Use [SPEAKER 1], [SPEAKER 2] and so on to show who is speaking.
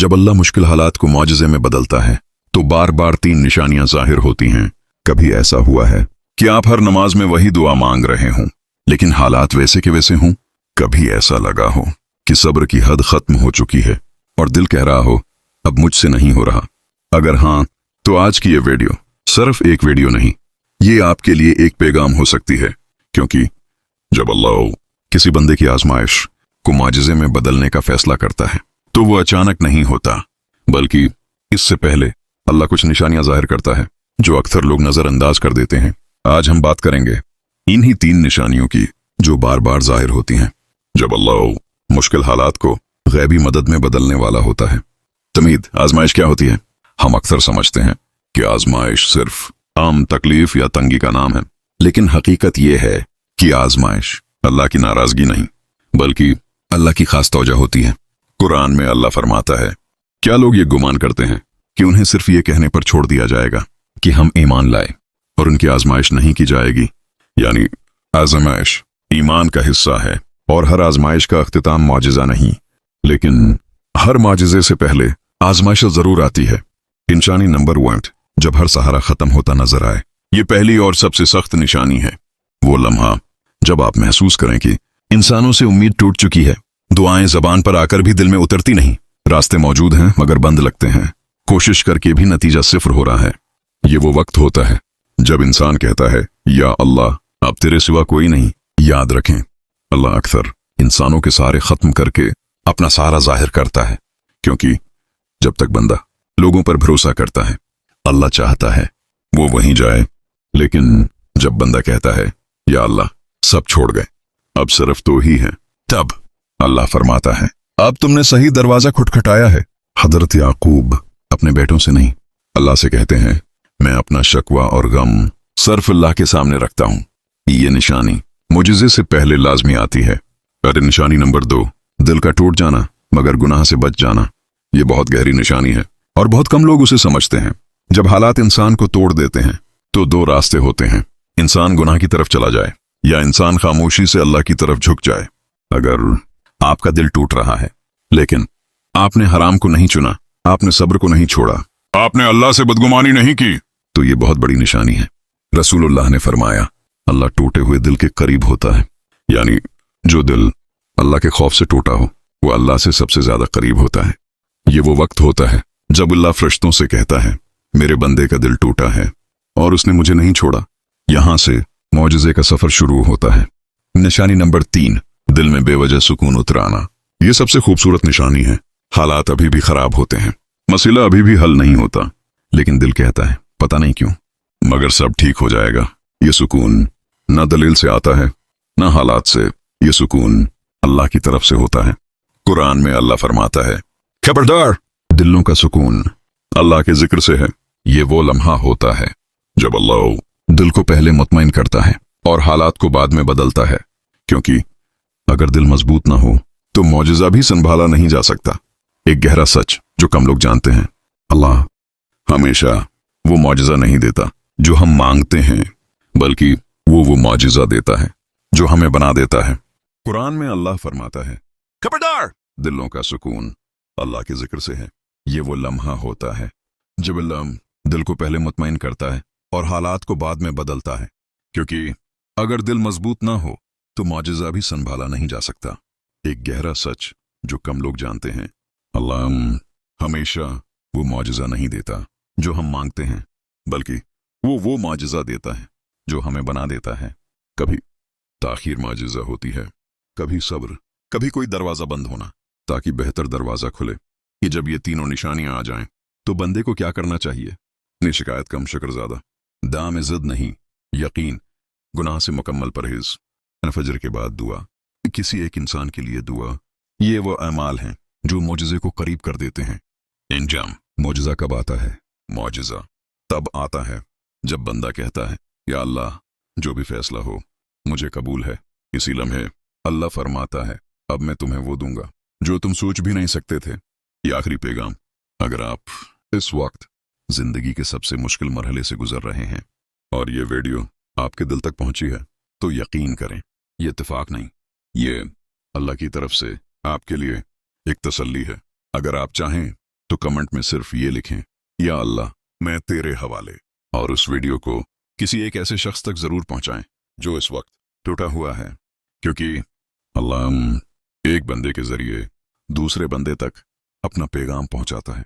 [SPEAKER 1] जब अल्लाह मुश्किल हालात को मौजज़े में बदलता है तो बार बार 3 निशानियां जाहिर होती हैं। कभी ऐसा हुआ है कि आप हर नमाज में वही दुआ मांग रहे हों, लेकिन हालात वैसे के वैसे हों। कभी ऐसा लगा हो कि सब्र की हद खत्म हो चुकी है और दिल कह रहा हो अब मुझसे नहीं हो रहा। अगर हाँ, तो आज की ये वीडियो सिर्फ एक वीडियो नहीं, ये आपके लिए एक पैगाम हो सकती है। क्योंकि जब अल्लाह किसी बंदे की आजमाइश को मौजज़े में बदलने का फैसला करता है तो वो अचानक नहीं होता, बल्कि इससे पहले अल्लाह कुछ निशानियां जाहिर करता है जो अक्सर लोग नजरअंदाज कर देते हैं। आज हम बात करेंगे इन्हीं 3 निशानियों की जो बार बार जाहिर होती हैं जब अल्लाह मुश्किल हालात को गैबी मदद में बदलने वाला होता है। तमीद आजमाइश क्या होती है? हम अक्सर समझते हैं कि आजमाइश सिर्फ आम तकलीफ या तंगी का नाम है, लेकिन हकीकत यह है कि आजमाइश अल्लाह की नाराजगी नहीं बल्कि अल्लाह की खास तौजह होती है। कुरान में अल्लाह फरमाता है, क्या लोग ये गुमान करते हैं कि उन्हें सिर्फ ये कहने पर छोड़ दिया जाएगा कि हम ईमान लाए और उनकी आजमाइश नहीं की जाएगी? यानी आजमाइश ईमान का हिस्सा है और हर आजमाइश का अख्तिताम मौजिज़ा नहीं, लेकिन हर मौजिज़े से पहले आजमाइश जरूर आती है। निशानी नंबर 1, जब हर सहारा खत्म होता नजर आए। ये पहली और सबसे सख्त निशानी है। वो लम्हा जब आप महसूस करें कि इंसानों से उम्मीद टूट चुकी है, दुआएं जबान पर आकर भी दिल में उतरती नहीं, रास्ते मौजूद हैं मगर बंद लगते हैं, कोशिश करके भी नतीजा सिफर हो रहा है। ये वो वक्त होता है जब इंसान कहता है, या अल्लाह अब तेरे सिवा कोई नहीं। याद रखें, अल्लाह अक्सर इंसानों के सहारे खत्म करके अपना सहारा जाहिर करता है, क्योंकि जब तक बंदा लोगों पर भरोसा करता है अल्लाह चाहता है वो वहीं जाए। लेकिन जब बंदा कहता है, या अल्लाह सब छोड़ गए, अब सिर्फ तो ही है, तब अल्लाह फरमाता है, अब तुमने सही दरवाजा खटखटाया है। हजरत याकूब अपने बेटों से नहीं, अल्लाह से कहते हैं, मैं अपना शकवा और गम सिर्फ अल्लाह के सामने रखता हूं। ये निशानी मुजिज़े से पहले लाजमी आती है। अरे निशानी नंबर 2, दिल का टूट जाना मगर गुनाह से बच जाना। ये बहुत गहरी निशानी है और बहुत कम लोग उसे समझते हैं। जब हालात इंसान को तोड़ देते हैं तो 2 रास्ते होते हैं, इंसान गुनाह की तरफ चला जाए या इंसान खामोशी से अल्लाह की तरफ झुक जाए। अगर आपका दिल टूट रहा है लेकिन आपने हराम को नहीं चुना, आपने सब्र को नहीं छोड़ा, आपने अल्लाह से बदगुमानी नहीं की, तो ये बहुत बड़ी निशानी है। रसूलुल्लाह ने फरमाया, अल्लाह टूटे हुए दिल के करीब होता है। यानी जो दिल अल्लाह के खौफ से टूटा हो वो अल्लाह से सबसे ज्यादा करीब होता है। ये वो वक्त होता है जब अल्लाह फरिश्तों से कहता है, मेरे बंदे का दिल टूटा है और उसने मुझे नहीं छोड़ा। यहां से मौजिज़े का सफर शुरू होता है। निशानी नंबर 3, दिल में बेवजह सुकून उतर आना। ये सबसे खूबसूरत निशानी है। हालात अभी भी खराब होते हैं, मसला अभी भी हल नहीं होता, लेकिन दिल कहता है पता नहीं क्यों मगर सब ठीक हो जाएगा। ये सुकून न दलील से आता है न हालात से, ये सुकून अल्लाह की तरफ से होता है। कुरान में अल्लाह फरमाता है, खबरदार, दिलों का सुकून अल्लाह के जिक्र से है। ये वो लम्हा होता है जब अल्लाह दिल को पहले मुतमईन करता है और हालात को बाद में बदलता है, क्योंकि अगर दिल मजबूत ना हो तो मौजिज़ा भी संभाला नहीं जा सकता। एक गहरा सच जो कम लोग जानते हैं, अल्लाह हमेशा वो मौजिज़ा नहीं देता जो हम मांगते हैं, बल्कि वो मौजिज़ा देता है जो हमें बना देता है। कुरान में अल्लाह फरमाता है, खबरदार, दिलों का सुकून अल्लाह के जिक्र से है। ये वो लम्हा होता है जब अल्लाह दिल को पहले मुतमईन करता है और हालात को बाद में बदलता है, क्योंकि अगर दिल मजबूत ना हो तो मौजिज़ा भी संभाला नहीं जा सकता। एक गहरा सच जो कम लोग जानते हैं, अल्लाह हमेशा वो मौजिज़ा नहीं देता जो हम मांगते हैं, बल्कि वो मौजिज़ा देता है जो हमें बना देता है। कभी ताखीर मौजिज़ा होती है, कभी सब्र, कभी कोई दरवाज़ा बंद होना ताकि बेहतर दरवाज़ा खुले। कि जब ये तीनों निशानियां आ जाएं तो बंदे को क्या करना चाहिए? शिकायत कम शुक्र ज़्यादा, दाम ज़िद नहीं, यकीन, गुनाह से मुकम्मल परहेज, फजर के बाद दुआ। किसी एक इंसान के लिए दुआ, ये वो अमाल हैं जो मौजिज़े को करीब कर देते हैं। इंजाम, मौजिज़ा कब आता है? मौजिज़ा तब आता है जब बंदा कहता है, या अल्लाह जो भी फैसला हो मुझे कबूल है। इसी लम्हे अल्लाह फरमाता है, अब मैं तुम्हें वो दूंगा जो तुम सोच भी नहीं सकते थे। ये आखिरी पैगाम, अगर आप इस वक्त जिंदगी के सबसे मुश्किल मरहले से गुजर रहे हैं और ये वीडियो आपके दिल तक पहुंची है तो यकीन करें ये इत्तेफाक नहीं, ये अल्लाह की तरफ से आपके लिए एक तसल्ली है। अगर आप चाहें तो कमेंट में सिर्फ ये लिखें, या अल्लाह मैं तेरे हवाले। और उस वीडियो को किसी एक ऐसे शख्स तक जरूर पहुंचाएं जो इस वक्त टूटा हुआ है, क्योंकि अल्लाह एक बंदे के जरिए दूसरे बंदे तक अपना पैगाम पहुंचाता है।